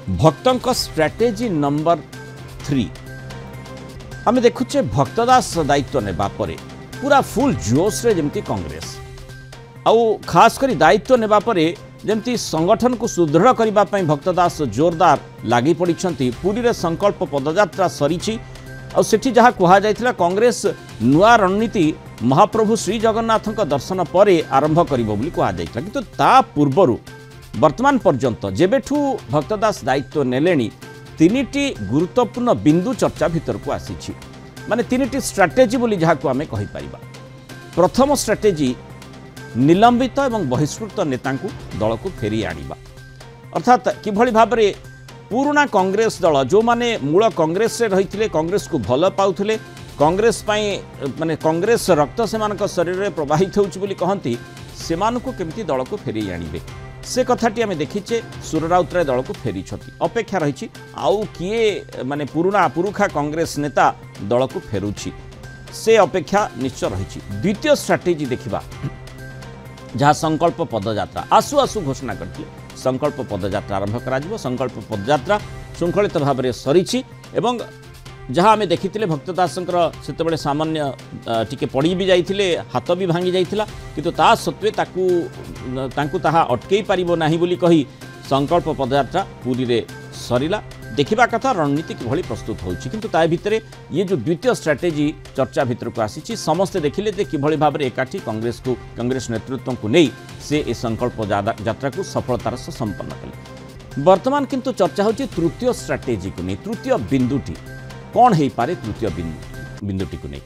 भक्तों strategy number 3 आम देखुचे भक्तदास दायित्व नेबा परे पूरा फुल जोश रे जमती कांग्रेस आउ खास करी दायित्व नेबा परे जमती संगठन को सुदृढ़ करबा पई भक्तदास जोरदार लागी पड़िछंती। पुरी रे संकल्प पदयात्रा सरीची और सेठी जहाँ कहा जायतिला कांग्रेस नुआ रणनीति महाप्रभु श्री जगन्नाथ दर्शन पर आरंभ करिबो बोली कहा जायतिला, किंतु ता पूर्वरु वर्तमान पर्यंत जेबेठू भक्तदास दायित्व नेलेनी तीनिटी गुरुत्वपूर्ण बिंदु चर्चा भितर को आसीछि। माने तीनिटी स्ट्राटेजी बोली जहाँ को आमे कहि परिबा। प्रथम स्ट्राटेजी निलंबित एवं बहिष्कृत नेता दल को फेरी आनिबा, अर्थात किभली भाबरे पुराना कांग्रेस दल जो माने मूल कांग्रेस रे रहिथिले, कांग्रेस को भल पाउथिले, कांग्रेस पई माने कांग्रेस रक्त सेमानक शरीर रे प्रवाहित होउछि बोली कहंती, सेमानकु केमती दल को फेरी आनिबे से कथाटी आमे देखिचे। सुर राउतराय दल को फेरी छथि, अपेक्षा रहिछि आउ किए माने पुरुखा कांग्रेस नेता दल को फेरुछि से अपेक्षा निश्चय रहिछि। द्वितीय स्ट्राटेजी देखिबा जहाँ संकल्प पदयात्रा आसु आसु घोषणा करथिले संकल्प पदयात्रा आरंभ करा। संकल्प पदयात्रा श्रृंखलित भाव में सरीछि एवं जहाँ आमे देखिथिले भक्तदासंकर सेतेबेले सामान्य टिके पड़ी भी जाइथिले, हाथ भी भांगी जाइथिला, किंतु ता सत्वे ताकू ताहा अटकई पारिबो नाही बोली कही संकल्प पदयात्रा पुरी रे सरिला। देखिबा कथा रणनीति किभली प्रस्तुत होउछि, किंतु ता भितरे ये जो द्वितीय स्ट्राटेजी चर्चा भितर को आसीछि समस्ते देखिले जे किभली भाव में एकाठी कांग्रेस नेतृत्व को नहीं से ए संकल्प यात्रा को सफलतार सह संपन्न कले। वर्तमान किंतु चर्चा होछि तृतीय स्ट्राटेजी को नहीं, तृतीय बिंदुटी कौन हो पारे, तृतीय बिंदुटी को नहीं,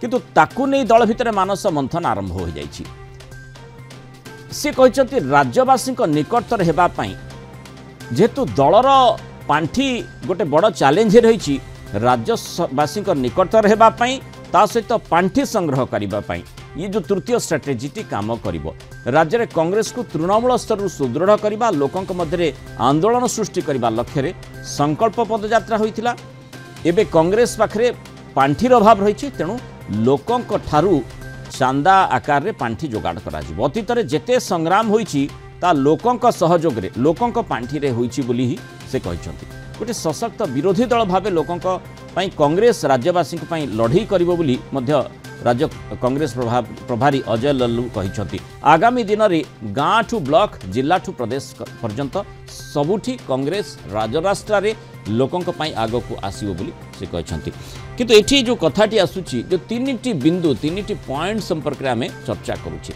किंतु ताकू नहीं दल भितर मानस मंथन आरंभ हो जाइछि। से कहते राज्यवासी निकटतर हेबा पई जेहेतु दलर पांठी गोटे बड़ चैलेंज रही, राज्यवासी निकटतर हेबा पई ता सहित पांठी संग्रह करबा पई ये जो तृतीय स्ट्राटेजीटी काम करिवो। राज्य में कांग्रेस को तृणमूल स्तर सुदृढ़ करबा, लोकों मध्य आंदोलन सृष्टि करबा लक्ष्य रे संकल्प पदयात्रा होइतिला। एबे कांग्रेस पाखरे पांठीर अभाव रही, तेणु लोकों ठारू चांदा आकार रे पांठी जोगाड़ करा जिवो। अतीत रे जेते संग्राम होईची ता लोकों सहयोग रे लोकों पांठी रे होईची बोली ही से कहछंती। गोटे सशक्त विरोधी दल भावे लोकों पई कांग्रेस राज्यवासी पई लड़ई करिवो बोली मध्य राज्य कांग्रेस प्रभारी अजय लल्लू कहछंती। आगामी दिन रे गाँ ठू ब्लॉक, जिला ठू प्रदेश पर्यंत सबुठी कांग्रेस राजराष्ट्र रे लोकों पई आग को आसीबो बोली से कहछंती। किंतु एठी जो कथाटी आसुची जो तीनिटी बिंदु तीनिटी पॉइंट संपर्क में चर्चा करूची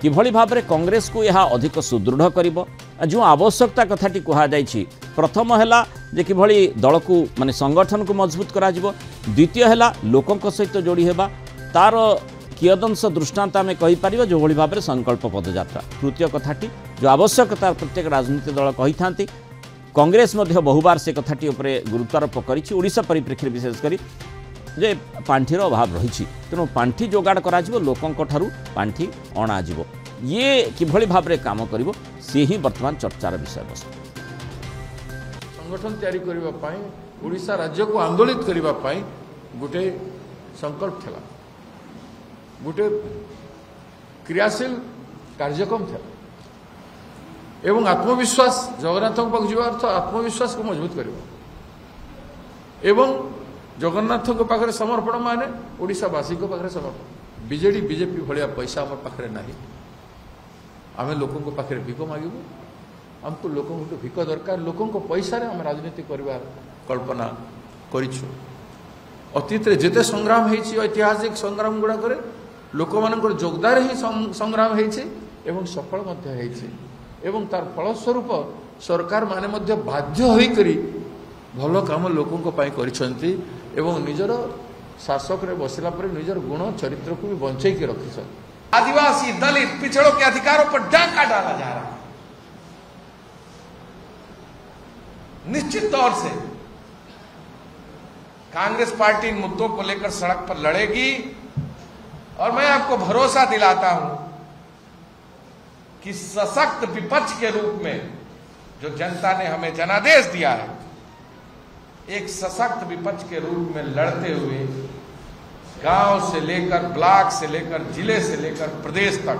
किभली भाव में कांग्रेस को यह अधिक सुदृढ़ करिवो। जो आवश्यकता कथाटी कहा जाइछि, प्रथम हैला जे किभली दल को माने संगठन को मजबूत करा जिवो, द्वितीय हैला लोकों सहित जोड़ी हेबा, तार कियदंश दृष्टांत आम कहीपर जो भाव में संकल्प पदयात्रा। तृतीय कथाटी जो आवश्यकता प्रत्येक राजनीतिक दल कही था, कांग्रेस बहुबार से कथाटी गुरुत्वारोप करिछि। ओडिशा परिप्रेक्षी विशेषकर जे पांठीर अभाव रही, तेणु पांठी जोगाड़ करा जिवो, लोकों ठारू पांठी अणा जिवो। ये किभली भाव में काम करिवो से ही वर्तमान चर्चार विषय वस्तु। संगठन तैयारी करबा पई ओडिशा राज्य को आंदोलित करबा पई गोटे संकल्प थिला, गोटे क्रियाशील कार्यक्रम था एवं आत्मविश्वास जगन्नाथ पाक जीवा अर्थ आत्मविश्वास को मजबूत करिवो एवं जगन्नाथ पाखे समर्पण माने ओडिशावासी पाखे समर्पण। बीजेडी बीजेपी भाया पैसा आम पाखे ना, आम लोकों पाखे भिक मागिबू, आमको लोकों भिक दरकार, लोकों पैसा आम राजनीति करवार कल्पना करिछु। अतीत रे जेते संग्राम होइछि ऐतिहासिक संग्राम गुड़ाक लोक मान जोगदान ही संग्राम होइछि एवं सफल मध्य होइछि एवं तार फलस्वरूप सरकार माने मध्य बाध्य होई करी भल काम लोकों पाई करिसंती एवं निजर शासक रे बसिला पर निजर गुण चरित्र को भी बंचै के रखिस। आदिवासी दलित पिछड़ों के अधिकारों पर डाका डाला जा रहा है। निश्चित तौर से कांग्रेस पार्टी इन मुद्दों को लेकर सड़क पर लड़ेगी और मैं आपको भरोसा दिलाता हूं कि सशक्त विपक्ष के रूप में जो जनता ने हमें जनादेश दिया है, एक सशक्त विपक्ष के रूप में लड़ते हुए गांव से लेकर ब्लॉक से लेकर जिले से लेकर प्रदेश तक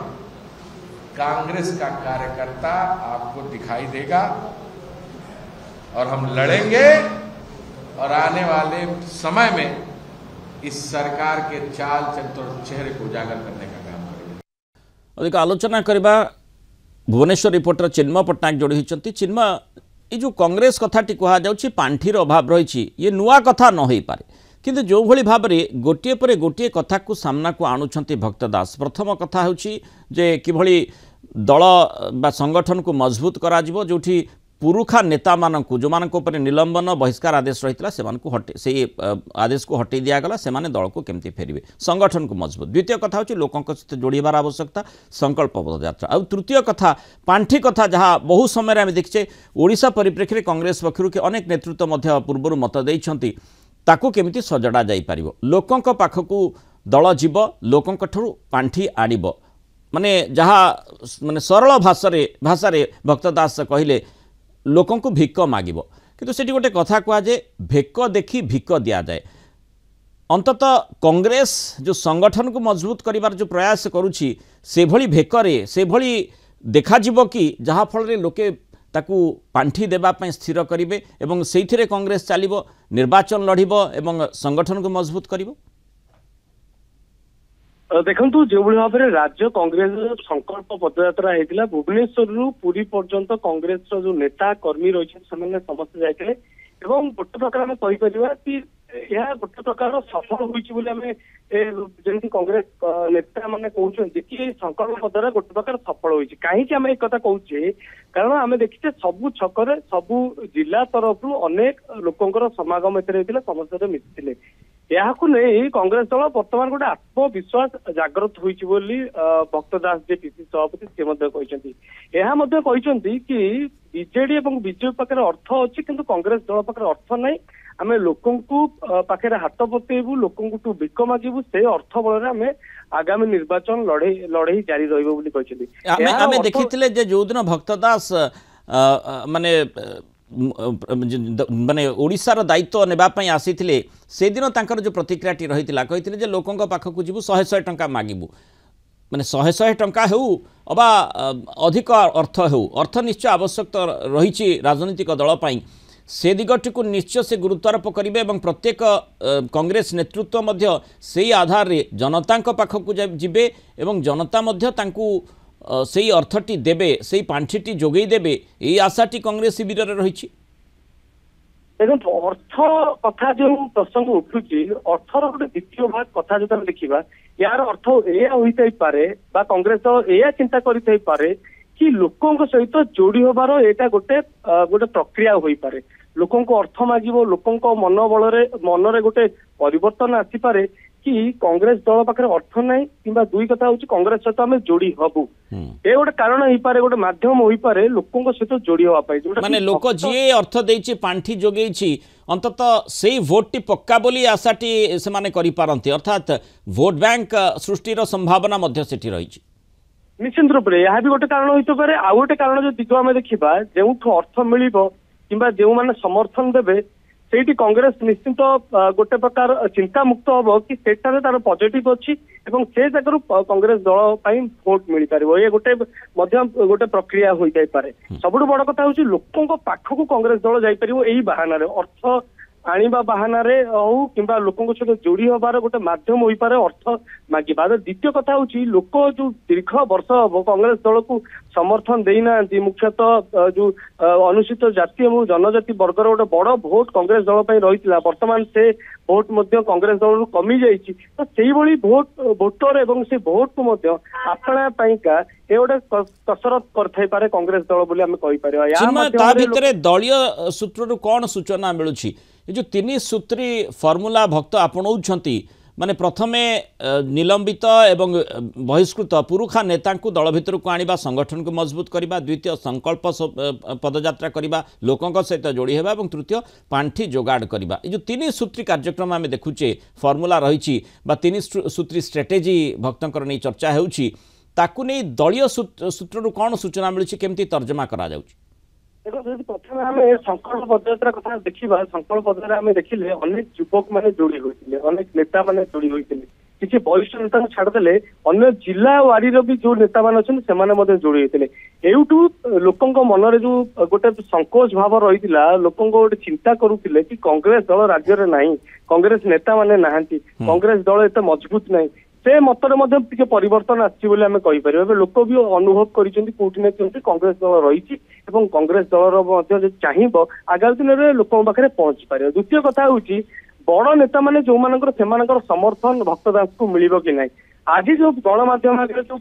कांग्रेस का कार्यकर्ता आपको दिखाई देगा। और हम लड़ेंगे और आने वाले समय में इस सरकार के चाल चरित्र और चेहरे को उजागर करने का काम करेंगे। अधिक आलोचना करबा भुवनेश्वर रिपोर्टर चिन्मय पट्टनायक जोड़ी होती। चिन्मय, ये जो कांग्रेस कथाटी कह जाऊँगी पांठीर अभाव रही, ये नुआ कथा न हो पारे, किंतु जो भली भाव में गोटे पर गोटे कथा को सामना को आणुछंती भक्त दास। प्रथम कथा होची जे किभली दल बा संगठन को मजबूत करा जिवो, जोठी पुरुखा नेता मानकु जो मानक ऊपर निलंबन बहिष्कार आदेश रही से आदेश को हटई दिगला, से दल को केमती फेरवे, संगठन को मजबूत। द्वितीय कथा होची लोकों सहित जोड़बार आवश्यकता, संकल्प पदयात्रा। आ तृतीय कथा पांठी कथा, जहाँ बहु समय आम देखिए ओडिशा परिप्रेक्षी में कांग्रेस पक्षर के अनेक नेतृत्व पूर्व मत देइछंती, ताकू केमिति सजड़ा जाई पारिबो, लोकों पाखकू दल जीव, लोकों ठुरु पांठी आनिब, माने जहाँ माने सरल भाषा भक्त दास कहले लोकों को भिक मागिब, किंतु सेठी गोटे कथा कहुए भेक देखी भिक दि जाए। अंततः कांग्रेस जो संगठन को मजबूत करिवार जो प्रयास करुछि से भली भेकरे से भली देखा जिवो कि जहाँ फल रे लोके ताकू पांठी देबा पई स्थिर करिवे एवं सेइथिरे कांग्रेस चलिबो, निर्वाचन लड़िबो एवं संगठन को मजबूत करिबो। देखु जो भाव में राज्य कांग्रेस संकल्प पदयात्रा होता भुवनेश्वर रु पुरी पर्यंत कांग्रेस जो नेता कर्मी रही समस्त जाते गोटे प्रकार आम कहीपर कि यह गोटे प्रकार सफल होती कांग्रेस नेता मैंने कहते कि संकल्प पदयात्रा गोटे प्रकार सफल होती। कहीं आम एक कहचे कारण आम देखीचे सबू छकरे सबू जिला तरफ अनेक लोकंर समागम होता, समस्त मिशिले। यहाकू नहीं कांग्रेस दल बर्तमान गोटे आत्मविश्वास जागृत होइछि बोली भक्त दास जे पीसी सभापति से कहते कि बीजेडी और बीजेपी पाखे अर्थ अच्छी किंतु कांग्रेस दल पाखे अर्थ नहीं, आम लोकों पाखे हाथ पतेबू, लोकों भिक मागिबू, से अर्थ बल आम आगामी निर्वाचन लड़े जारी रही देखी जो दिन भक्त दास माने माने ओडिशार दायित्व नेबापी आसी से दिन तांकर जो प्रतिक्रियाटी रही कही लोकों पाखक जीवु 100 टंका मागिबू, माने 100 टंका हो अबा अधिक अर्थ हो, अर्थ निश्चय आवश्यक रही राजनीतिक दल पाई, से दिगटी को निश्चय से गुरुत्वारोप करेंगे और प्रत्येक कांग्रेस नेतृत्व मध्य से आधार रे जनता पाखक जीवे एवं जनता मध्य तांकू से अर्थटी देवे, से पांठीटी जोगई देवे, यही आशाटी कांग्रेस शिविर रही। देखो अर्थ कथा जो प्रसंग उठुची अर्थर गोटे द्वितीय भाग कथा जो देखा यार अर्थ या पारे कांग्रेस दल या चिंता करे कि लोकों सहित जोड़ी होबार यहाँ गोटे गोटे प्रक्रिया हो पारे, लोकों को अर्थ मागिबो, लोकों मन बल मनरे गोटे परिवर्तन आसीपे कि कांग्रेस दल पाखे अर्थ नहीं कि दुई कथा हूँ कांग्रेस सहित आम जोड़ी हबू, ये गोटे कारण हो पारे, गोटे माध्यम हो पारे लोकों सहित जोड़ी होगा माने लोक जी अर्थ देछि पांठी जोगेछि अंततः से भोटटी पक्का बोली आशाटी से माने करि पारंती, अर्थात भोट बैंक सृष्टिर संभावना मध्य सेठी रही। निश्चित रूप से यह भी गोटे कारण हो पारे। आउ गोटे कारण जो दिग आम देखा जो अर्थ मिल कि जो मैंने समर्थन देवे से कांग्रेस निश्चित गोटे प्रकार चिंता मुक्त हम कि सेठारे तार पॉजिटिव अच्छी और से जगह कांग्रेस दल भोट मिल पार, ये गोटे गोटे प्रक्रिया हो पारे। सबुठ बड़ कथा हूँ लोकों पाखक कांग्रेस दल जापर यही बाहाना अर्थ आनिबा बाहाना हो कि लोकों सहित जोड़ी हबार गोटे माध्यम हो पारे अर्थ मागिबा। द्वितीय कथा हूँ लोक जो दीर्घ वर्ष हम कांग्रेस दल को समर्थन देना मुख्यतः जो अनुसूचित जाति और जनजाति वर्गर गोटे बड़ भोट कांग्रेस दल रही, बर्तमान से भोट कांग्रेस दल कमी जाइए, तो से भोटर एवं से भोट को आपणा पाइका ये गोटे कसरत कर कांग्रेस दल बोली आम कहीपर। दलीय सूत्र कौन सूचना मिलूँ ये जो 3 सूत्री फर्मूला भक्त आपणाउछंती, माने प्रथमे निलंबित एवं बहिष्कृत पुरुखा नेता को दल भितर को आनिबा, संगठन को मजबूत करबा, द्वितीय संकल्प पदयात्रा करबा, लोकों सहित जोड़ी हेबा और तृतीय पांठी जोगाड़ करबा। ये जो 3 सूत्री कार्यक्रम आम देखुचे फर्मूला रही 3 सूत्री स्ट्रेटेजी भक्तंकर नहीं चर्चा होउछि, ताकू नहीं दलीय सूत्र कौन सूचना मिलूँ केमती तर्जमा करा जाउछि? देखो प्रथम आम संकल्प पदयात्रा कथा देखा, संकल्प पदयात्रा आम देखिले अनेक युवक मैंने जोड़ी होते, अनेक नेता मैंने जोड़ी होते କିଛି ବରିଷ୍ଠ ନେତାଙ୍କୁ ଛାଡ଼ିଦେଲେ ଅନ୍ୟ ଜିଲ୍ଲା ୱାରିର ବି ଯୋଉ ନେତାମାନେ ଅଛନ୍ତି ସେମାନେ ମଧ୍ୟ ଯୋଡ଼ି ହେଇଥିଲେ। ଏଇଠୁ ଲୋକଙ୍କ ମନରେ ଯୋଉ ଗୋଟେ ସଂକୋଚ ଭାବ ରହିଥିଲା, ଲୋକଙ୍କ ଗୋଟେ ଚିନ୍ତା କରୁଥିଲେ କି କଂଗ୍ରେସ ଦଳ ରାଜ୍ୟରେ ନାହିଁ, କଂଗ୍ରେସ ନେତାମାନେ ନାହାନ୍ତି, କଂଗ୍ରେସ ଦଳ ଏତେ ମଜବୁତ ନାହିଁ, ସେ ମତରେ ମଧ୍ୟ ଟିକେ ପରିବର୍ତ୍ତନ ଆସିଛି ବୋଲି ଆମେ କହିପାରିବା। ଏବେ ଲୋକ ବି ଅନୁଭବ କରିଛନ୍ତି କୋଉଠି ନା କେଉଁଠି କଂଗ୍ରେସ ଦଳ ରହିଛି ଏବଂ କଂଗ୍ରେସ ଦଳର ମଧ୍ୟ ଯଦି ଚାହିଁବ ଆଗାମୀ ଦିନରେ ଲୋକଙ୍କ ପାଖରେ ପହଞ୍ଚି ପାରିବ। ଦ୍ୱିତୀୟ କଥା ହେଉଛି ବଡ ନେତାମାନେ ଯୋଉମାନଙ୍କର ସେମାନଙ୍କର ସମର୍ଥନ ଭକ୍ତ ଦାସଙ୍କୁ ମିଳିବ କି ନାହିଁ। ଆଜି ଯୋଉ ଗଣମାଧ୍ୟମ ଆଗରେ ଯୋଉ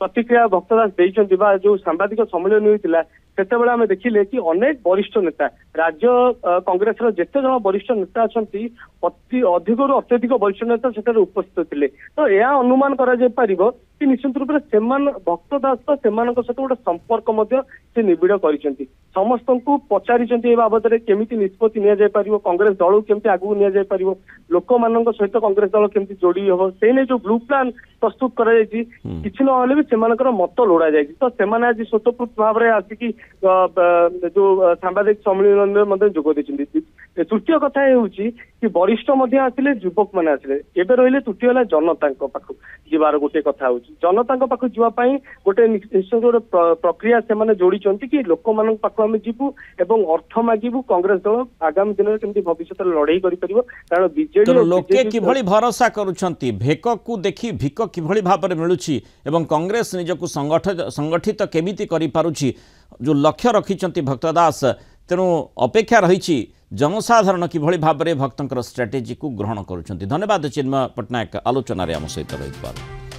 ପ୍ରତିକ୍ରିୟା ଭକ୍ତ ଦାସ ଦେଇଛନ୍ତି ବା ଯୋଉ ସାମ୍ବାଦିକ ସମ୍ମିଳନୀ ହୋଇଥିଲା ସେତେବେଳେ ଆମେ ଦେଖିଲେ କି ଅନେକ ବରିଷ୍ଠ ନେତା ରାଜ୍ୟ କଂଗ୍ରେସର ଯେତେ ଜଣ ବରିଷ୍ଠ ନେତା ଅଛନ୍ତି ଅଧିକରୁ ଅତ୍ୟଧିକ ବରିଷ୍ଠ ନେତା ସେଠାରେ ଉପସ୍ଥିତ ଥିଲେ। ତ ଏହା ଅନୁମାନ କରାଯାଇ ପାରିବ କି ନିଶ୍ଚିତ ରୂପରେ ସେମାନେ ଭକ୍ତ ଦାସ ତ ସେମାନଙ୍କ ସହିତ ଗୋଟେ ସମ୍ପର୍କ ମଧ୍ୟ ସେ ନିବିଡ଼ କରିଛନ୍ତି। ସମସ୍ତଙ୍କୁ ପଚାରିଛନ୍ତି ଏ ବାବଦରେ କେମିତି ନିଷ୍ପତ୍ତି ନିଆଯାଇପାରିବ, କଂଗ୍ରେସ ଦଳକୁ କେମିତି ଆଗକୁ ନିଆଯାଇପାରିବ, ଲୋକମାନଙ୍କ ସହିତ କଂଗ୍ରେସ ଦଳ କେମିତି ଯୋଡି ହବ, ସେଇ ନେଇ ଯୋଉ ବ୍ଲୁ ପ୍ଲାନ ପ୍ରସ୍ତୁତ କରାଯାଇଛି କିଛି ନହେଲେ ବି ସେମାନଙ୍କର ମତ ଲୋଡା ଯାଇଛି। ତ ସେମାନେ ଆଜି ସ୍ୱତଃସ୍ଫୂର୍ତ୍ତ ଭାବରେ ଆସିକି ଯୋଉ ସାମ୍ବାଦିକ ସମ୍ମିଳନୀରେ ମଧ୍ୟ ଯୋଗ ଦେଇଛନ୍ତି। ତୃତୀୟ କଥା ହେଉଛି କି ବରିଷ୍ଠ ମଧ୍ୟ ଆସିଲେ, ଯୁବକ ମାନେ ଆସିଲେ। ଏବେ ରହିଲେ ତୃତୀୟ ହେଲା ଜନତାଙ୍କ ପାଖକୁ ଯିବାର ଗୋଟେ କଥା ହଉଛି, ଜନତାଙ୍କ ପାଖକୁ ଯିବା ପାଇଁ ଗୋଟେ ନିଶ୍ଚିତ ଗୋଟେ ପ୍ରକ୍ରିୟା ସେମାନେ ଯୋଡିଛନ୍ତି କି ଲୋକମାନଙ୍କ ପାଖକୁ ଆମେ ଯିବୁ ଏବଂ ଅର୍ଥ ମାଗିବୁ, କଂଗ୍ରେସ ଦଳ ଆଗାମୀ ଦିନରେ କେମିତି ଭବିଷ୍ୟତରେ ଲଢେଇ କରିପାରିବ। କାରଣ ବିଜେଡି ଲୋକେ କିଭଳି ଭରସା କରୁଛନ୍ତି, ଭେକକୁ ଦେଖି ଭିକ କିଭଳି ଭାବରେ ମିଳୁଛି ଏବଂ କଂଗ୍ରେସ ନିଜକୁ ସଂଗଠିତ କେମିତି କରିପାରୁଛି जो लक्ष्य रखिंट भक्त दास तेणु अपेक्षा रही जनसाधारण किभଳି भाବରେ भक्तंकर स्ट्राटेजी को ग्रहण करुछंती। धन्यवाद चिन्मय पट्टनायक आलोचन आम सहित रही।